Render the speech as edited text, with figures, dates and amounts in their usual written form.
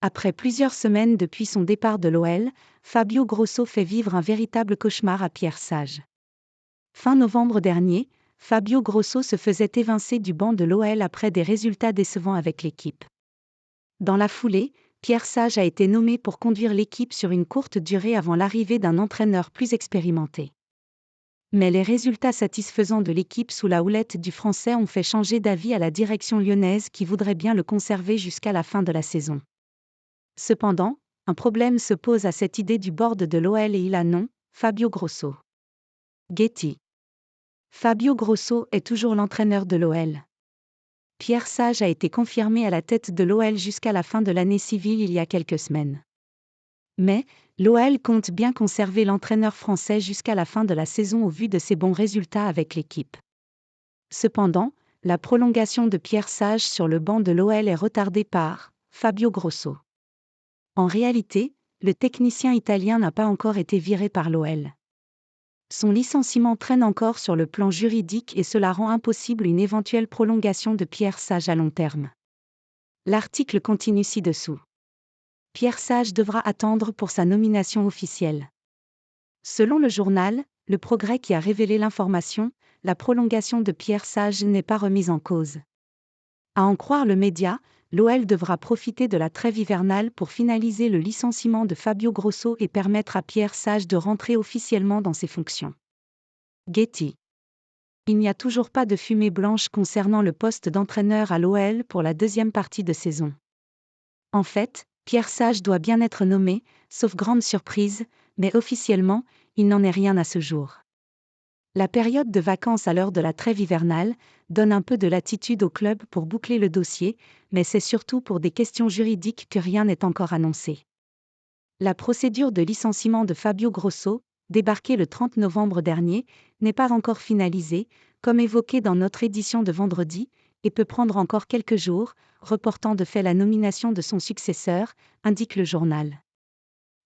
Après plusieurs semaines depuis son départ de l'OL, Fabio Grosso fait vivre un véritable cauchemar à Pierre Sage. Fin novembre dernier, Fabio Grosso se faisait évincer du banc de l'OL après des résultats décevants avec l'équipe. Dans la foulée, Pierre Sage a été nommé pour conduire l'équipe sur une courte durée avant l'arrivée d'un entraîneur plus expérimenté. Mais les résultats satisfaisants de l'équipe sous la houlette du Français ont fait changer d'avis à la direction lyonnaise qui voudrait bien le conserver jusqu'à la fin de la saison. Cependant, un problème se pose à cette idée du board de l'OL et il a nom, Fabio Grosso. Getty. Fabio Grosso est toujours l'entraîneur de l'OL. Pierre Sage a été confirmé à la tête de l'OL jusqu'à la fin de l'année civile il y a quelques semaines. Mais, l'OL compte bien conserver l'entraîneur français jusqu'à la fin de la saison au vu de ses bons résultats avec l'équipe. Cependant, la prolongation de Pierre Sage sur le banc de l'OL est retardée par Fabio Grosso. En réalité, le technicien italien n'a pas encore été viré par l'OL. Son licenciement traîne encore sur le plan juridique et cela rend impossible une éventuelle prolongation de Pierre Sage à long terme. L'article continue ci-dessous. Pierre Sage devra attendre pour sa nomination officielle. Selon le journal, Le Progrès qui a révélé l'information, la prolongation de Pierre Sage n'est pas remise en cause. À en croire le média, l'OL devra profiter de la trêve hivernale pour finaliser le licenciement de Fabio Grosso et permettre à Pierre Sage de rentrer officiellement dans ses fonctions. Getty. Il n'y a toujours pas de fumée blanche concernant le poste d'entraîneur à l'OL pour la deuxième partie de saison. En fait, Pierre Sage doit bien être nommé, sauf grande surprise, mais officiellement, il n'en est rien à ce jour. La période de vacances à l'heure de la trêve hivernale donne un peu de latitude au club pour boucler le dossier, mais c'est surtout pour des questions juridiques que rien n'est encore annoncé. La procédure de licenciement de Fabio Grosso, débarquée le 30 novembre dernier, n'est pas encore finalisée, comme évoqué dans notre édition de vendredi, et peut prendre encore quelques jours, reportant de fait la nomination de son successeur, indique le journal.